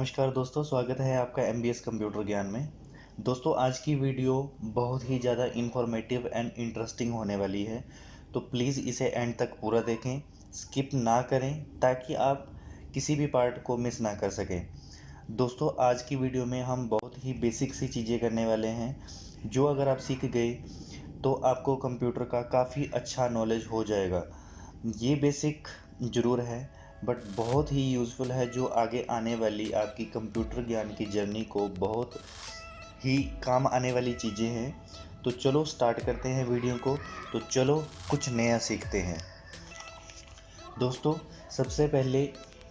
नमस्कार दोस्तों, स्वागत है आपका एमबीएस कंप्यूटर ज्ञान में। दोस्तों, आज की वीडियो बहुत ही ज़्यादा इंफॉर्मेटिव एंड इंटरेस्टिंग होने वाली है, तो प्लीज़ इसे एंड तक पूरा देखें, स्किप ना करें ताकि आप किसी भी पार्ट को मिस ना कर सकें। दोस्तों, आज की वीडियो में हम बहुत ही बेसिक सी चीज़ें करने वाले हैं, जो अगर आप सीख गए तो आपको कंप्यूटर का काफ़ी अच्छा नॉलेज हो जाएगा। ये बेसिक ज़रूर है बट बहुत ही यूज़फुल है, जो आगे आने वाली आपकी कंप्यूटर ज्ञान की जर्नी को बहुत ही काम आने वाली चीज़ें हैं। तो चलो स्टार्ट करते हैं वीडियो को। तो चलो कुछ नया सीखते हैं। दोस्तों, सबसे पहले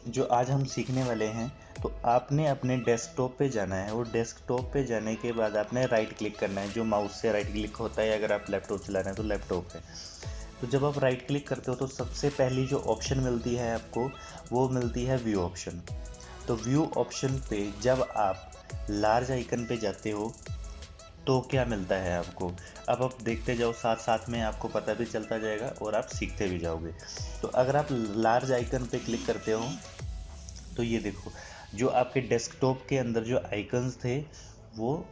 जो आज हम सीखने वाले हैं, तो आपने अपने डेस्कटॉप पे जाना है और डेस्कटॉप पे जाने के बाद आपने राइट क्लिक करना है, जो माउस से राइट क्लिक होता है। अगर आप लैपटॉप चला रहे हैं तो लैपटॉप पे, तो जब आप राइट क्लिक करते हो तो सबसे पहली जो ऑप्शन मिलती है आपको, वो मिलती है व्यू ऑप्शन। तो व्यू ऑप्शन पे जब आप लार्ज आइकन पे जाते हो तो क्या मिलता है आपको, अब आप देखते जाओ, साथ साथ में आपको पता भी चलता जाएगा और आप सीखते भी जाओगे। तो अगर आप लार्ज आइकन पे क्लिक करते हो तो ये देखो, जो आपके डेस्कटॉप के अंदर जो आइकन्स थे वो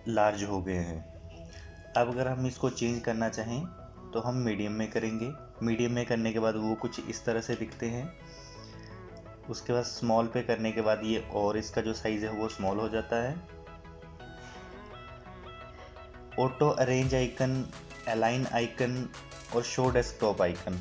लार्ज हो गए हैं। अब अगर हम इसको चेंज करना चाहें तो हम मीडियम में करेंगे। मीडियम में करने के बाद वो कुछ इस तरह से दिखते हैं। उसके बाद स्मॉल पे करने के बाद ये और इसका जो साइज़ है वो स्मॉल हो जाता है। Auto arrange icon, align icon और शो डेस्कटॉप आइकन,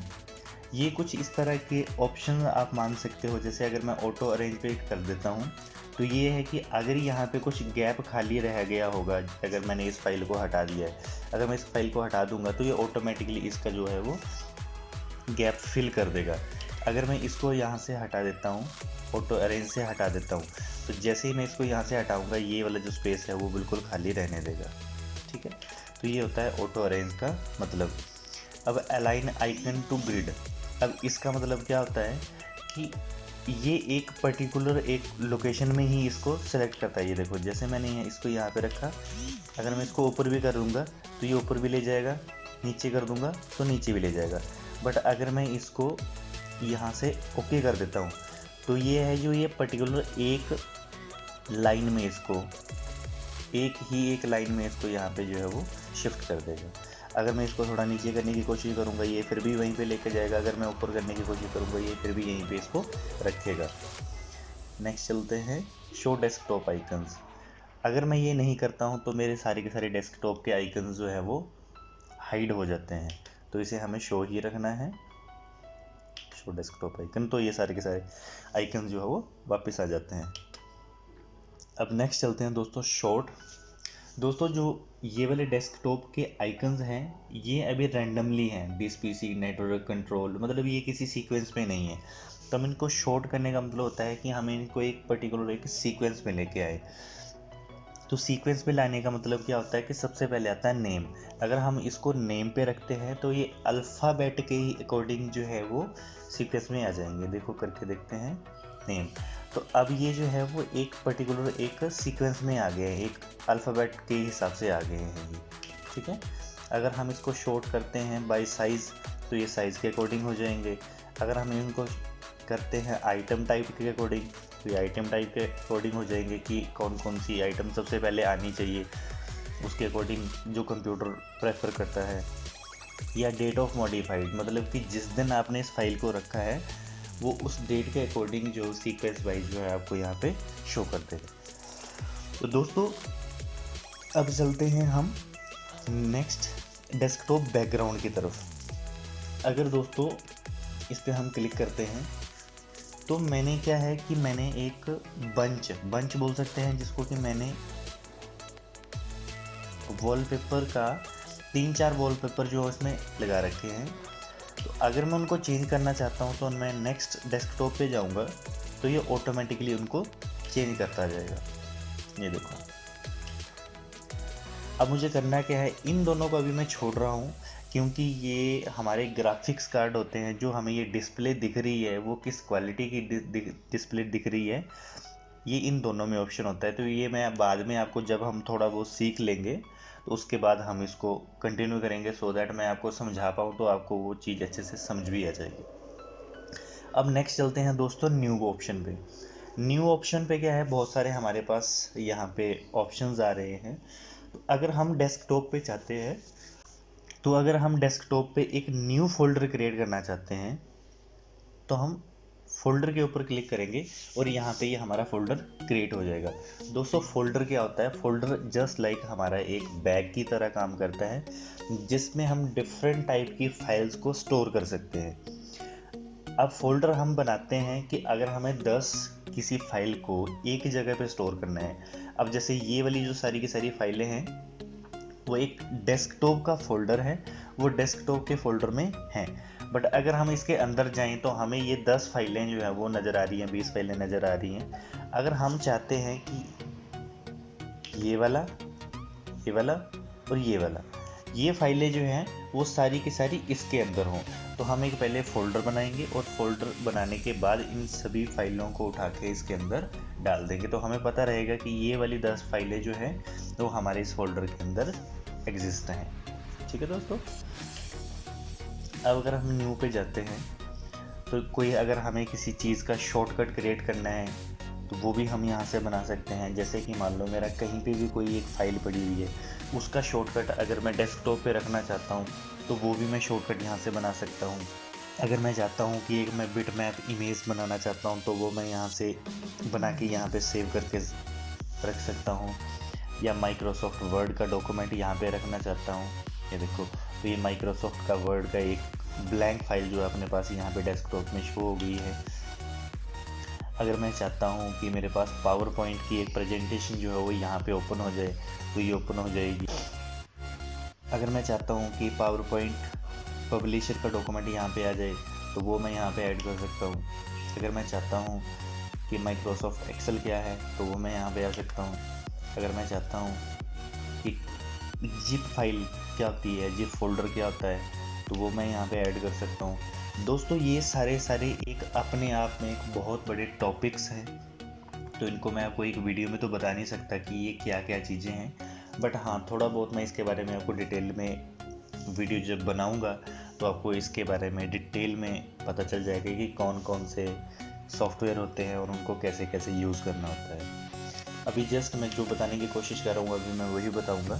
ये कुछ इस तरह के ऑप्शन आप मान सकते हो। जैसे अगर मैं ऑटो अरेंज पे कर देता हूँ तो ये है कि अगर यहाँ पे कुछ गैप खाली रह गया होगा, अगर मैंने इस फाइल को हटा दिया है, अगर मैं इस फाइल को हटा दूंगा तो ये ऑटोमेटिकली इसका जो है वो गैप फिल कर देगा। अगर मैं इसको यहाँ से हटा देता हूँ, ऑटो अरेंज से हटा देता हूँ, तो जैसे ही मैं इसको यहाँ से हटाऊँगा ये वाला जो स्पेस है वो बिल्कुल खाली रहने देगा। ठीक है, तो ये होता है ऑटो अरेंज का मतलब। अब अलाइन आइकन टू ग्रिड, अब इसका मतलब क्या होता है कि ये एक पर्टिकुलर एक लोकेशन में ही इसको सेलेक्ट करता है। ये देखो, जैसे मैंने इसको यहाँ पे रखा, अगर मैं इसको ऊपर भी कर दूँगा तो ये ऊपर भी ले जाएगा, नीचे कर दूँगा तो नीचे भी ले जाएगा। बट अगर मैं इसको यहाँ से ओके कर देता हूँ तो ये है जो ये पर्टिकुलर एक लाइन में इसको एक लाइन में इसको यहाँ पे जो है वो शिफ्ट कर देगा। अगर मैं इसको थोड़ा नीचे करने की कोशिश करूँगा ये फिर भी वहीं पे लेके जाएगा, अगर मैं ऊपर करने की कोशिश करूँगा ये फिर भी यहीं पे इसको रखेगा। नेक्स्ट चलते हैं शो डेस्कटॉप आइकन्स। अगर मैं ये नहीं करता हूँ तो मेरे सारे के सारे डेस्कटॉप के आइकन्स जो है वो हाइड हो जाते हैं, तो इसे हमें शो ही रखना है, शो डेस्कटॉप आइकन। तो ये सारे के सारे आइकन जो है वो वापस आ जाते हैं। अब नेक्स्ट चलते हैं दोस्तों शॉर्ट। दोस्तों, जो ये वाले डेस्कटॉप के आइकन्स हैं ये अभी रैंडमली हैं, डीएसपीसी नेटवर्क कंट्रोल, मतलब ये किसी सीक्वेंस में नहीं है। तो हम इनको शॉर्ट करने का मतलब होता है कि हम इनको एक पर्टिकुलर एक सीक्वेंस में लेके आए। तो सीक्वेंस में लाने का मतलब क्या होता है कि सबसे पहले आता है नेम। अगर हम इसको नेम पे रखते हैं तो ये अल्फ़ाबेट के ही अकॉर्डिंग जो है वो सीक्वेंस में आ जाएंगे। देखो करके देखते हैं नेम। तो अब ये जो है वो एक पर्टिकुलर एक सीक्वेंस में आ गए हैं, एक अल्फ़ाबेट के हिसाब से आ गए हैं ये। ठीक है, अगर हम इसको शॉर्ट करते हैं बाय साइज़ तो ये साइज़ के अकॉर्डिंग हो जाएंगे। अगर हम इनको करते हैं आइटम टाइप के अकॉर्डिंग तो ये आइटम टाइप के अकॉर्डिंग हो जाएंगे कि कौन कौन सी आइटम सबसे पहले आनी चाहिए, उसके अकॉर्डिंग जो कंप्यूटर प्रेफर करता है। या डेट ऑफ मॉडिफाइड, मतलब कि जिस दिन आपने इस फाइल को रखा है वो उस डेट के अकॉर्डिंग जो सीक्वेंस वाइज जो है आपको यहाँ पे शो कर देगा। तो दोस्तों, अब चलते हैं हम नेक्स्ट डेस्कटॉप बैकग्राउंड की तरफ। अगर दोस्तों इस पर हम क्लिक करते हैं तो मैंने क्या है कि मैंने एक बंच बोल सकते हैं जिसको, कि मैंने वॉलपेपर का 3-4 वॉलपेपर जो इसमें लगा रखे हैं। तो अगर मैं उनको चेंज करना चाहता हूं तो मैं नेक्स्ट डेस्कटॉप पे जाऊंगा तो ये ऑटोमेटिकली उनको चेंज करता जाएगा। ये देखो, अब मुझे करना क्या है, इन दोनों को अभी मैं छोड़ रहा हूँ क्योंकि ये हमारे ग्राफिक्स कार्ड होते हैं। जो हमें ये डिस्प्ले दिख रही है वो किस क्वालिटी की डिस्प्ले दिख रही है, ये इन दोनों में ऑप्शन होता है। तो ये मैं बाद में आपको, जब हम थोड़ा वो सीख लेंगे तो उसके बाद हम इसको कंटिन्यू करेंगे, सो दैट मैं आपको समझा पाऊँ तो आपको वो चीज़ अच्छे से समझ भी आ जाएगी। अब नेक्स्ट चलते हैं दोस्तों न्यू ऑप्शन पे। न्यू ऑप्शन पे क्या है, बहुत सारे हमारे पास यहाँ पे ऑप्शंस आ रहे हैं। तो अगर हम डेस्कटॉप पे चाहते हैं, तो अगर हम डेस्कटॉप पे एक न्यू फोल्डर क्रिएट करना चाहते हैं, तो हम फोल्डर के ऊपर क्लिक करेंगे और यहाँ पे ये हमारा फोल्डर क्रिएट हो जाएगा। दोस्तों फोल्डर क्या होता है, फोल्डर जस्ट लाइक हमारा एक बैग की तरह काम करता है, जिसमें हम डिफरेंट टाइप की फाइल्स को स्टोर कर सकते हैं। अब फोल्डर हम बनाते हैं कि अगर हमें 10 किसी फाइल को एक जगह पे स्टोर करना है। अब जैसे ये वाली जो सारी की सारी फाइलें हैं, वो एक डेस्कटॉप का फोल्डर है, वो डेस्कटॉप के फोल्डर में है। बट अगर हम इसके अंदर जाएं तो हमें ये 10 फाइलें जो है वो नज़र आ रही हैं, 20 फाइलें नज़र आ रही हैं। अगर हम चाहते हैं कि ये वाला, ये वाला और ये फाइलें जो हैं वो सारी की सारी इसके अंदर हों, तो हम एक पहले फोल्डर बनाएंगे और फोल्डर बनाने के बाद इन सभी फाइलों को उठा के इसके अंदर डाल देंगे। तो हमें पता रहेगा कि ये वाली 10 फाइलें जो हैं वो हमारे इस फोल्डर के अंदर एग्जिस्ट हैं। ठीक है दोस्तों, अब अगर हम न्यू पे जाते हैं, तो कोई अगर हमें किसी चीज़ का शॉर्टकट क्रिएट करना है तो वो भी हम यहाँ से बना सकते हैं। जैसे कि मान लो मेरा कहीं पे भी कोई एक फ़ाइल पड़ी हुई है, उसका शॉर्टकट अगर मैं डेस्कटॉप पे रखना चाहता हूँ तो वो भी मैं शॉर्टकट यहाँ से बना सकता हूँ। अगर मैं चाहता हूँ कि एक मैं बिटमैप इमेज बनाना चाहता हूँ तो वो मैं यहाँ से बना के यहाँ पे सेव करके रख सकता हूँ। या माइक्रोसॉफ्ट वर्ड का डॉक्यूमेंट यहाँ पे रखना चाहता हूँ, ये देखो, तो ये माइक्रोसॉफ्ट का वर्ड का एक ब्लैंक फाइल जो है अपने पास यहाँ पे डेस्कटॉप में शो हो गई है। अगर मैं चाहता हूँ कि मेरे पास पावर पॉइंट की एक प्रेजेंटेशन जो है वो यहाँ पे ओपन हो जाए तो ये ओपन हो जाएगी। अगर मैं चाहता हूँ कि पावर पॉइंट पब्लिशर का डॉक्यूमेंट यहाँ पे आ जाए तो वो मैं यहाँ पे ऐड कर सकता हूँ। अगर मैं चाहता हूँ कि माइक्रोसॉफ्ट एक्सेल क्या है तो वो मैं यहाँ पे आ सकता हूँ। अगर मैं चाहता हूँ कि जिप फाइल क्या होती है, जिप फोल्डर क्या होता है, तो वो मैं यहाँ पे ऐड कर सकता हूँ। दोस्तों ये सारे एक अपने आप में एक बहुत बड़े टॉपिक्स हैं, तो इनको मैं आपको एक वीडियो में तो बता नहीं सकता कि ये क्या क्या चीज़ें हैं। बट हाँ, थोड़ा बहुत मैं इसके बारे में आपको डिटेल में वीडियो जब बनाऊंगा तो आपको इसके बारे में डिटेल में पता चल जाएगा कि कौन कौन से सॉफ्टवेयर होते हैं और उनको कैसे कैसे यूज़ करना होता है। अभी जस्ट मैं जो बताने की कोशिश कर रहा हूँ अभी मैं वही बताऊँगा।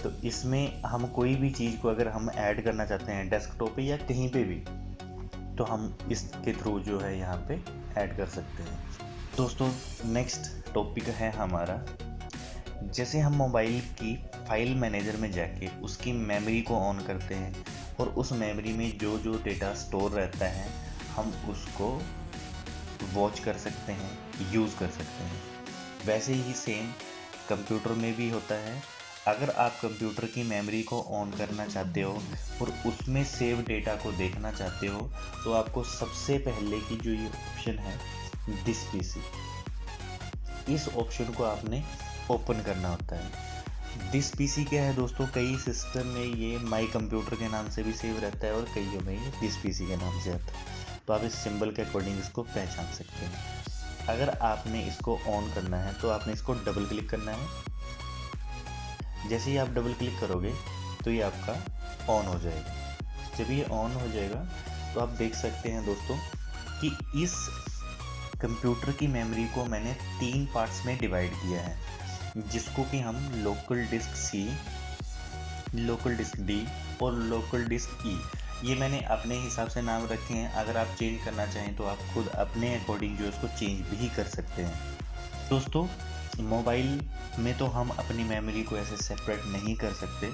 तो इसमें हम कोई भी चीज़ को अगर हम ऐड करना चाहते हैं डेस्कटॉप पे या कहीं पे भी, तो हम इसके थ्रू जो है यहाँ पे ऐड कर सकते हैं। दोस्तों नेक्स्ट टॉपिक है हमारा, जैसे हम मोबाइल की फाइल मैनेजर में जाके उसकी मेमोरी को ऑन करते हैं और उस मेमोरी में जो जो डेटा स्टोर रहता है हम उसको वॉच कर सकते हैं, यूज़ कर सकते हैं। वैसे ही सेम कंप्यूटर में भी होता है। अगर आप कंप्यूटर की मेमोरी को ऑन करना चाहते हो और उसमें सेव डेटा को देखना चाहते हो तो आपको सबसे पहले की जो ये ऑप्शन है दिस पीसी, इस ऑप्शन को आपने ओपन करना होता है। दिस पीसी क्या है दोस्तों, कई सिस्टम में ये माई कंप्यूटर के नाम से भी सेव रहता है और कईयों में ये दिस पीसी के नाम से आता है, तो आप इस सिंबल के अकॉर्डिंग इसको पहचान सकते हैं। अगर आपने इसको ऑन करना है तो आपने इसको डबल क्लिक करना है। जैसे ही आप डबल क्लिक करोगे तो ये आपका ऑन हो जाएगा। जब ये ऑन हो जाएगा तो आप देख सकते हैं दोस्तों कि इस कंप्यूटर की मेमोरी को मैंने 3 पार्ट्स में डिवाइड किया है, जिसको कि हम local disk C, local disk D और लोकल डिस्क ई, ये मैंने अपने हिसाब से नाम रखे हैं। अगर आप चेंज करना चाहें तो आप खुद अपने अकॉर्डिंग जो इसको चेंज भी कर सकते हैं। दोस्तों मोबाइल में तो हम अपनी मेमोरी को ऐसे सेपरेट नहीं कर सकते,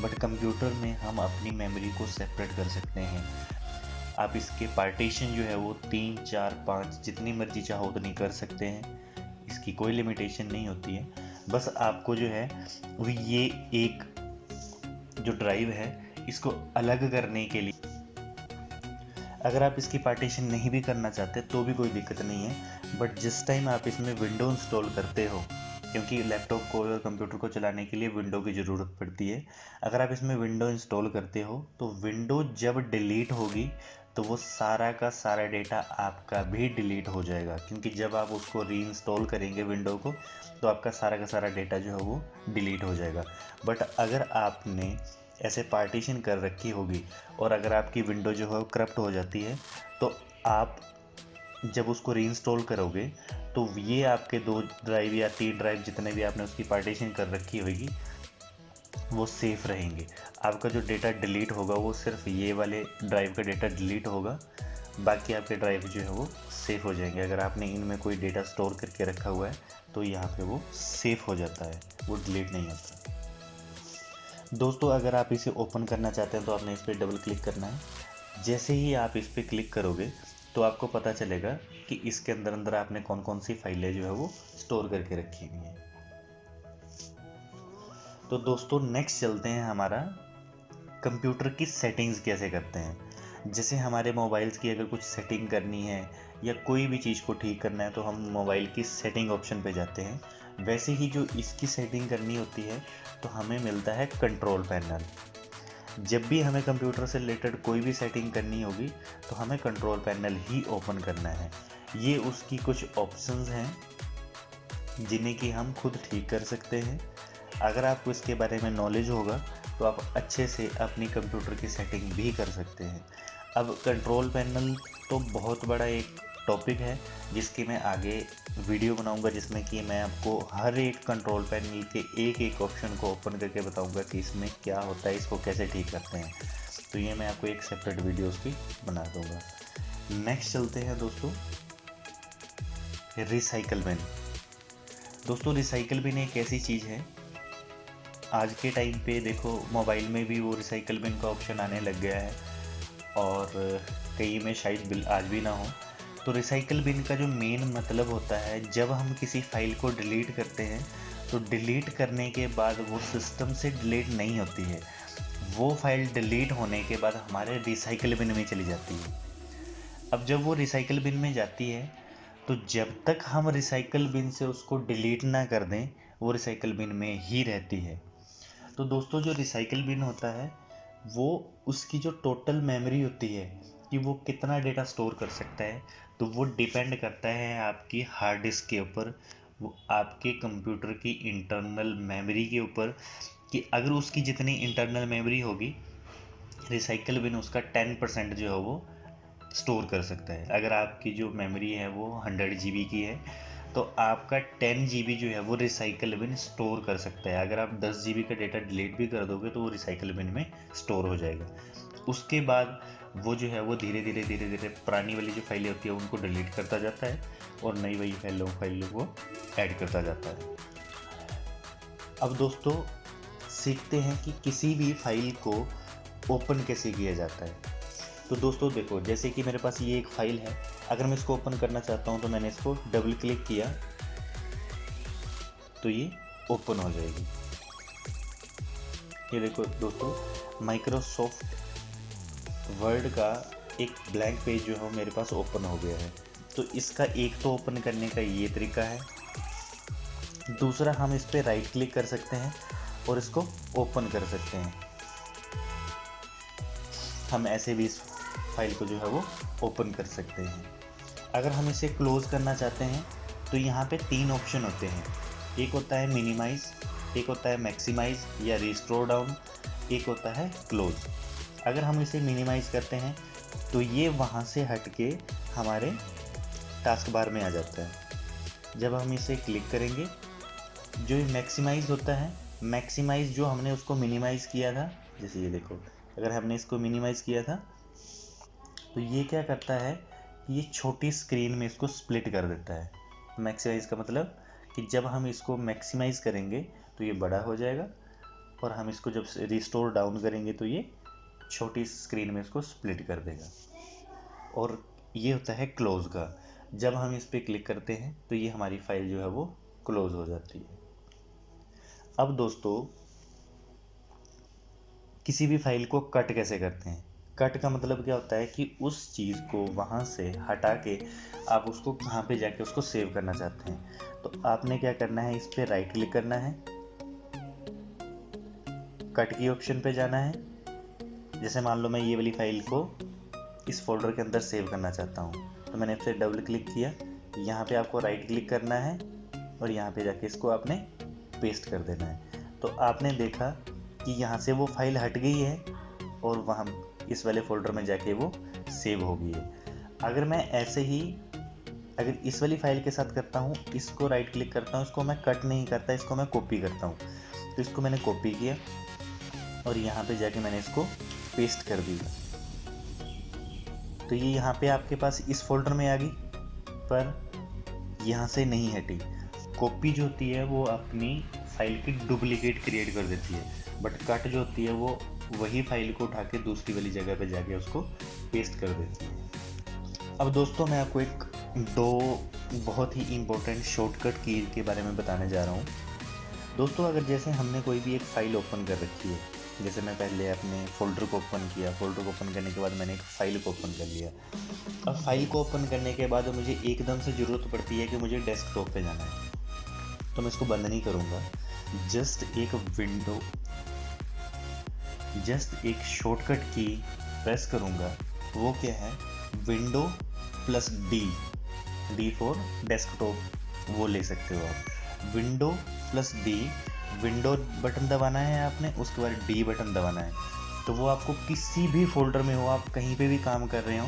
बट कंप्यूटर में हम अपनी मेमोरी को सेपरेट कर सकते हैं। आप इसके पार्टीशन जो है वो 3, 4, 5 जितनी मर्जी चाहो उतनी कर सकते हैं, इसकी कोई लिमिटेशन नहीं होती है। बस आपको जो है वो ये एक जो ड्राइव है इसको अलग करने के लिए, अगर आप इसकी पार्टीशन नहीं भी करना चाहते तो भी कोई दिक्कत नहीं है। बट जिस टाइम आप इसमें विंडो इंस्टॉल करते हो, क्योंकि लैपटॉप को और कंप्यूटर को चलाने के लिए विंडो की ज़रूरत पड़ती है, अगर आप इसमें विंडो इंस्टॉल करते हो तो विंडो जब डिलीट होगी तो वो सारा का सारा डेटा आपका भी डिलीट हो जाएगा, क्योंकि जब आप उसको रीइंस्टॉल करेंगे विंडो को तो आपका सारा का सारा डेटा जो है वो डिलीट हो जाएगा। बट अगर आपने ऐसे पार्टीशन कर रखी होगी और अगर आपकी विंडो जो है वो करप्ट हो जाती है तो आप जब उसको रीइंस्टॉल करोगे तो ये आपके 2 ड्राइव या 3 ड्राइव जितने भी आपने उसकी पार्टीशन कर रखी होगी वो सेफ़ रहेंगे। आपका जो डेटा डिलीट होगा वो सिर्फ ये वाले ड्राइव का डेटा डिलीट होगा, बाकी आपके ड्राइव जो है वो सेफ़ हो जाएंगे। अगर आपने इनमें कोई डेटा स्टोर करके रखा हुआ है तो यहाँ पे वो सेफ़ हो जाता है, वो डिलीट नहीं होता। दोस्तों अगर आप इसे ओपन करना चाहते हैं तो आपने इस पर डबल क्लिक करना है। जैसे ही आप इस पर क्लिक करोगे तो आपको पता चलेगा कि इसके अंदर आपने कौन कौन सी फाइलें जो है वो स्टोर करके रखी हुई हैं। तो दोस्तों नेक्स्ट चलते हैं हमारा कंप्यूटर की सेटिंग्स कैसे करते हैं। जैसे हमारे मोबाइल्स की अगर कुछ सेटिंग करनी है या कोई भी चीज़ को ठीक करना है तो हम मोबाइल की सेटिंग ऑप्शन पे जाते हैं। वैसे ही जो इसकी सेटिंग करनी होती है तो हमें मिलता है कंट्रोल पैनल। जब भी हमें कंप्यूटर से रिलेटेड कोई भी सेटिंग करनी होगी तो हमें कंट्रोल पैनल ही ओपन करना है। ये उसकी कुछ ऑप्शंस हैं जिन्हें कि हम खुद ठीक कर सकते हैं। अगर आपको इसके बारे में नॉलेज होगा तो आप अच्छे से अपनी कंप्यूटर की सेटिंग भी कर सकते हैं। अब कंट्रोल पैनल तो बहुत बड़ा एक टॉपिक है जिसकी मैं आगे वीडियो बनाऊंगा, जिसमें कि मैं आपको हर एक कंट्रोल पैनल के एक एक ऑप्शन को ओपन करके बताऊंगा कि इसमें क्या होता है, इसको कैसे ठीक करते हैं। तो ये मैं आपको एक सेपरेट वीडियो उसकी बना दूंगा। नेक्स्ट चलते हैं दोस्तों रिसाइकल बिन। दोस्तों रिसाइकल बिन एक ऐसी चीज़ है, आज के टाइम पे देखो मोबाइल में भी वो रिसाइकल बिन का ऑप्शन आने लग गया है और कई में शायद बिल आज भी ना हो। तो रिसाइकल बिन का जो मेन मतलब होता है, जब हम किसी फाइल को डिलीट करते हैं तो डिलीट करने के बाद वो सिस्टम से डिलीट नहीं होती है, वो फाइल डिलीट होने के बाद हमारे रिसाइकल बिन में चली जाती है। अब जब वो रिसाइकल बिन में जाती है तो जब तक हम रिसाइकल बिन से उसको डिलीट ना कर दें वो रिसाइकल बिन में ही रहती है। तो दोस्तों जो रिसाइकल बिन होता है वो उसकी जो टोटल मेमोरी होती है कि वो कितना डेटा स्टोर कर सकता है, तो वो डिपेंड करता है आपकी हार्ड डिस्क के ऊपर, वो आपके कंप्यूटर की इंटरनल मेमोरी के ऊपर, कि अगर उसकी जितनी इंटरनल मेमोरी होगी रिसाइकल बिन उसका 10% जो है वो स्टोर कर सकता है। अगर आपकी जो मेमोरी है वो 100 GB की है तो आपका 10 GB जो है वो रिसाइकल बिन स्टोर कर सकता है। अगर आप 10 GB का डेटा डिलीट भी कर दोगे तो वो रिसाइकल बिन में स्टोर हो जाएगा। उसके बाद वो जो है वो धीरे धीरे पुरानी वाली जो फाइलें होती है उनको डिलीट करता जाता है और नई वाली फाइलों को ऐड करता जाता है। अब दोस्तों सीखते हैं कि किसी भी फाइल को ओपन कैसे किया जाता है। तो दोस्तों देखो, जैसे कि मेरे पास ये एक फाइल है, अगर मैं इसको ओपन करना चाहता हूँ तो मैंने इसको डबल क्लिक किया तो ये ओपन हो जाएगी। ये देखो दोस्तों, माइक्रोसॉफ्ट वर्ड का एक ब्लैंक पेज जो है मेरे पास ओपन हो गया है। तो इसका एक तो ओपन करने का ये तरीका है। दूसरा, हम इस पर राइट क्लिक कर सकते हैं और इसको ओपन कर सकते हैं। हम ऐसे भी इस फाइल को जो है वो ओपन कर सकते हैं। अगर हम इसे क्लोज करना चाहते हैं तो यहाँ पे 3 ऑप्शन होते हैं। एक होता है मिनिमाइज, एक होता है मैक्सिमाइज या रिस्टोर डाउन, एक होता है क्लोज। अगर हम इसे मिनिमाइज करते हैं तो ये वहाँ से हट के हमारे टास्क बार में आ जाता है। जब हम इसे क्लिक करेंगे, जो ये मैक्सिमाइज होता है, मैक्सिमाइज जो हमने उसको मिनिमाइज किया था, जैसे ये देखो, अगर हमने इसको मिनिमाइज किया था तो ये क्या करता है, ये छोटी स्क्रीन में इसको स्प्लिट कर देता है। मैक्सिमाइज का मतलब कि जब हम इसको मैक्सिमाइज करेंगे तो ये बड़ा हो जाएगा और हम इसको जब रिस्टोर डाउन करेंगे तो ये छोटी स्क्रीन में इसको स्प्लिट कर देगा। और ये होता है क्लोज का, जब हम इस पर क्लिक करते हैं तो ये हमारी फाइल जो है वो क्लोज हो जाती है। अब दोस्तों किसी भी फाइल को कट कैसे करते हैं। कट का मतलब क्या होता है कि उस चीज़ को वहाँ से हटा के आप उसको कहाँ पे जाके उसको सेव करना चाहते हैं। तो आपने क्या करना है, इस पर राइट क्लिक करना है, कट की ऑप्शन पे जाना है। जैसे मान लो मैं ये वाली फाइल को इस फोल्डर के अंदर सेव करना चाहता हूँ तो मैंने इस पर डबल क्लिक किया। यहाँ पे आपको राइट क्लिक करना है और यहाँ पे जाके इसको आपने पेस्ट कर देना है। तो आपने देखा कि यहाँ से वो फाइल हट गई है और वहाँ इस वाले फोल्डर में जाके वो सेव हो गई है। अगर मैं ऐसे ही अगर इस वाली फाइल के साथ करता हूँ, इसको राइट क्लिक करता हूँ, इसको मैं कट नहीं करता, इसको मैं कॉपी करता हूँ। तो इसको मैंने कॉपी किया और यहाँ पे जाके मैंने इसको पेस्ट कर दिया। तो ये यहाँ पे आपके पास इस फोल्डर में आ गई, पर यहाँ से नहीं हटी। कॉपी जो होती है वो अपनी फाइल की डुप्लीकेट क्रिएट कर देती है, बट कट जो होती है वो वही फाइल को उठा के दूसरी वाली जगह पे जाके उसको पेस्ट कर देती है। अब दोस्तों मैं आपको एक दो बहुत ही इम्पोर्टेंट शॉर्टकट की के बारे में बताने जा रहा हूँ। दोस्तों अगर जैसे हमने कोई भी एक फ़ाइल ओपन कर रखी है, जैसे मैं पहले अपने फ़ोल्डर को ओपन किया, फ़ोल्डर को ओपन करने के बाद मैंने एक फ़ाइल को ओपन कर लिया। अब फाइल को ओपन करने के बाद मुझे एकदम से ज़रूरत पड़ती है कि मुझे डेस्कटॉप पे जाना है, तो मैं इसको बंद नहीं करूँगा। जस्ट एक शॉर्टकट की प्रेस करूँगा। वो क्या है, window plus D for desktop, वो ले सकते हो आप। Window plus D, window button दबाना है आपने, उसके बाद डी बटन दबाना है। तो वो आपको किसी भी फोल्डर में हो, आप कहीं पे भी काम कर रहे हो,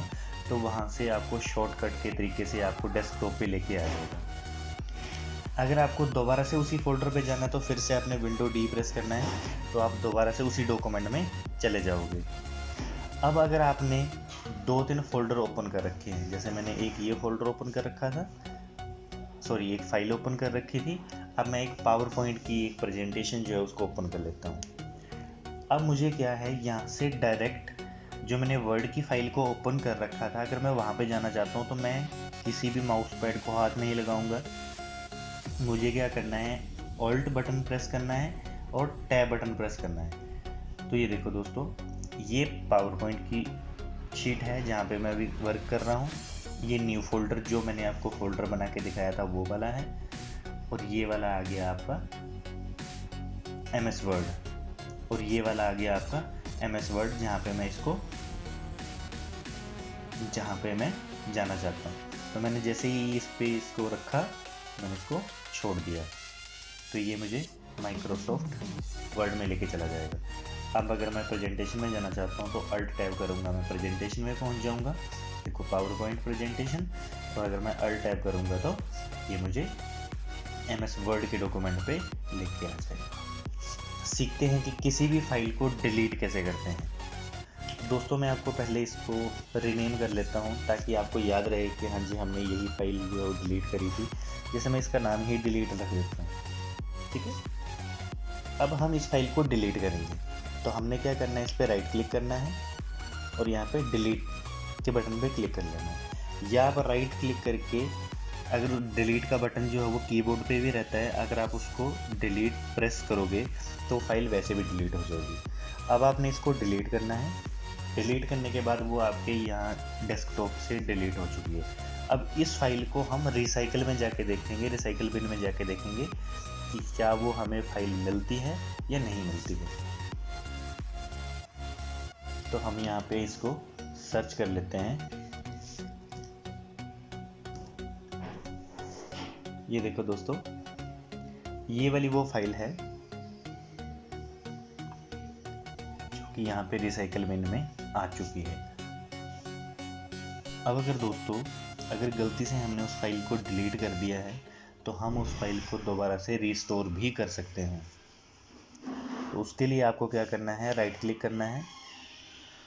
तो वहाँ से आपको शॉर्टकट के तरीके से आपको डेस्कटॉप पे लेके आ जाएगा। अगर आपको दोबारा से उसी फोल्डर पे जाना है तो फिर से आपने विंडो डी प्रेस करना है, तो आप दोबारा से उसी डॉक्यूमेंट में चले जाओगे। अब अगर आपने 2-3 फोल्डर ओपन कर रखे हैं, जैसे मैंने एक ये फोल्डर ओपन कर रखा था, सॉरी एक फाइल ओपन कर रखी थी। अब मैं एक पावर पॉइंट की एक प्रेजेंटेशन जो है उसको ओपन कर लेता हूँ। अब मुझे क्या है, यहाँ से डायरेक्ट जो मैंने वर्ड की फाइल को ओपन कर रखा था, अगर मैं वहाँ पे जाना चाहता हूँ तो मैं किसी भी माउस पैड को हाथ नहीं लगाऊंगा। मुझे क्या करना है, ऑल्ट बटन प्रेस करना है और टैब बटन प्रेस करना है। तो ये देखो दोस्तों, ये पावर पॉइंट की शीट है जहाँ पे मैं अभी वर्क कर रहा हूँ। ये न्यू फोल्डर जो मैंने आपको फोल्डर बना के दिखाया था वो वाला है, और ये वाला आ गया आपका MS वर्ड, और ये वाला आ गया आपका MS वर्ड जहाँ पे मैं जाना चाहता हूँ। तो मैंने जैसे ही इस पे इसको रखा, मैंने इसको छोड़ दिया, तो ये मुझे माइक्रोसॉफ्ट वर्ड में लेके चला जाएगा। अब अगर मैं प्रेजेंटेशन में जाना चाहता हूँ तो अल्ट टैब करूँगा, मैं प्रेजेंटेशन में पहुँच जाऊँगा। देखो पावर पॉइंट प्रेजेंटेशन, और अगर मैं अल्ट टैब करूँगा तो ये मुझे MS वर्ड के डॉक्यूमेंट पे लेके आ जाएगा। सीखते हैं कि किसी भी फाइल को डिलीट कैसे करते हैं। दोस्तों मैं आपको पहले इसको रीनेम कर लेता हूँ ताकि आपको याद रहे कि हाँ जी हमने यही फाइल जो डिलीट करी थी। जैसे मैं इसका नाम ही डिलीट रख देता हूँ, ठीक है। अब हम इस फाइल को डिलीट करेंगे, तो हमने क्या करना है, इस पर राइट क्लिक करना है और यहाँ पे डिलीट के बटन पे क्लिक कर लेना है। या आप राइट क्लिक करके, अगर डिलीट का बटन जो है वो कीबोर्ड पे भी रहता है, अगर आप उसको डिलीट प्रेस करोगे तो फाइल वैसे भी डिलीट हो जाएगी। अब आपने इसको डिलीट करना है। डिलीट करने के बाद वो आपके यहाँ डेस्कटॉप से डिलीट हो चुकी है। अब इस फाइल को हम रिसाइकल में जाके देखेंगे, रिसाइकल बिन में जाके देखेंगे कि क्या वो हमें फाइल मिलती है या नहीं मिलती है। तो हम यहाँ पे इसको सर्च कर लेते हैं। ये देखो दोस्तों, ये वाली वो फाइल है जो कि यहाँ पे रिसाइकल बिन में आ चुकी है। अब अगर गलती से हमने उस फाइल को डिलीट कर दिया है तो हम उस फाइल को दोबारा से रिस्टोर भी कर सकते हैं। तो उसके लिए आपको क्या करना है, राइट क्लिक करना है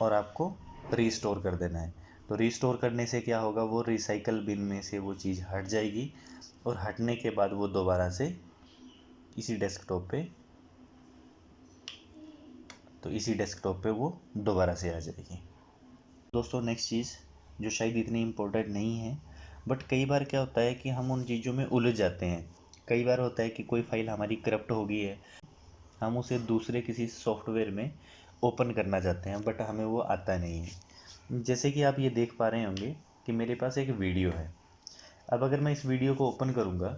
और आपको रिस्टोर कर देना है। तो रिस्टोर करने से क्या होगा, वो रिसाइकल बिन में से वो चीज़ हट जाएगी और हटने के बाद वो दोबारा से इसी डेस्कटॉप पे वो दोबारा से आ जाएगी। दोस्तों नेक्स्ट चीज़ जो शायद इतनी इम्पोर्टेंट नहीं है, बट कई बार क्या होता है कि हम उन चीज़ों में उलझ जाते हैं। कई बार होता है कि कोई फाइल हमारी करप्ट हो गई है, हम उसे दूसरे किसी सॉफ्टवेयर में ओपन करना चाहते हैं, बट हमें वो आता नहीं है। जैसे कि आप ये देख पा रहे होंगे कि मेरे पास एक वीडियो है। अब अगर मैं इस वीडियो को ओपन करूँगा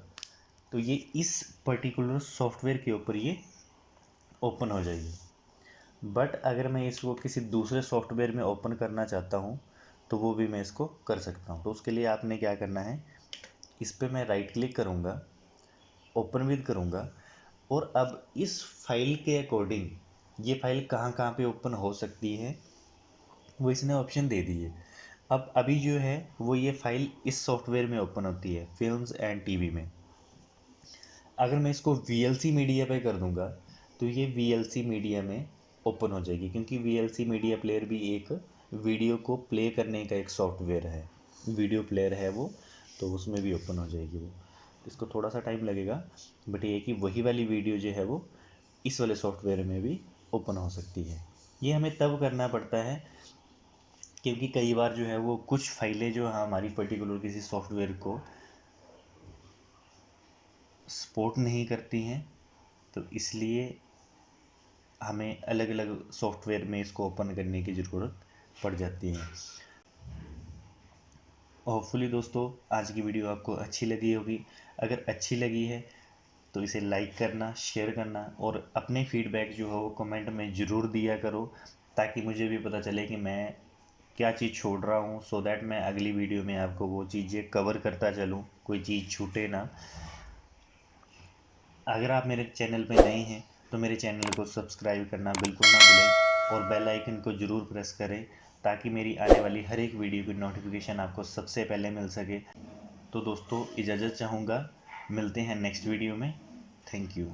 तो ये इस पर्टिकुलर सॉफ्टवेयर के ऊपर ये ओपन हो जाएगी। बट अगर मैं इसको किसी दूसरे सॉफ्टवेयर में ओपन करना चाहता हूँ तो वो भी मैं इसको कर सकता हूँ। तो उसके लिए आपने क्या करना है, इस पर मैं राइट क्लिक करूँगा, ओपन विद करूँगा, और अब इस फाइल के अकॉर्डिंग ये फाइल कहाँ कहाँ पे ओपन हो सकती है वो इसने ऑप्शन दे दी है। अब अभी जो है वो ये फाइल इस सॉफ्टवेयर में ओपन होती है, फिल्म्स एंड टीवी में। अगर मैं इसको VLC मीडिया पे कर दूंगा तो ये VLC मीडिया में ओपन हो जाएगी, क्योंकि VLC मीडिया प्लेयर भी एक वीडियो को प्ले करने का एक सॉफ्टवेयर है, वीडियो प्लेयर है वो, तो उसमें भी ओपन हो जाएगी वो। इसको थोड़ा सा टाइम लगेगा, बट ये कि वही वाली वीडियो जो है वो इस वाले सॉफ्टवेयर में भी ओपन हो सकती है। ये हमें तब करना पड़ता है क्योंकि कई बार जो है वो कुछ फाइलें जो हमारी पर्टिकुलर किसी सॉफ्टवेयर को सपोर्ट नहीं करती हैं, तो इसलिए हमें अलग अलग सॉफ्टवेयर में इसको ओपन करने की ज़रूरत पड़ जाती है। होपफुली दोस्तों आज की वीडियो आपको अच्छी लगी होगी। अगर अच्छी लगी है तो इसे लाइक करना, शेयर करना और अपने फीडबैक जो है वो कमेंट में ज़रूर दिया करो, ताकि मुझे भी पता चले कि मैं क्या चीज़ छोड़ रहा हूँ, सो दैट मैं अगली वीडियो में आपको वो चीज़ें कवर करता चलूँ, कोई चीज़ छूटे ना। अगर आप मेरे चैनल पे नए हैं तो मेरे चैनल को सब्सक्राइब करना बिल्कुल ना भूलें और बेल आइकन को ज़रूर प्रेस करें, ताकि मेरी आने वाली हर एक वीडियो की नोटिफिकेशन आपको सबसे पहले मिल सके। तो दोस्तों इजाज़त चाहूँगा, मिलते हैं नेक्स्ट वीडियो में। Thank you.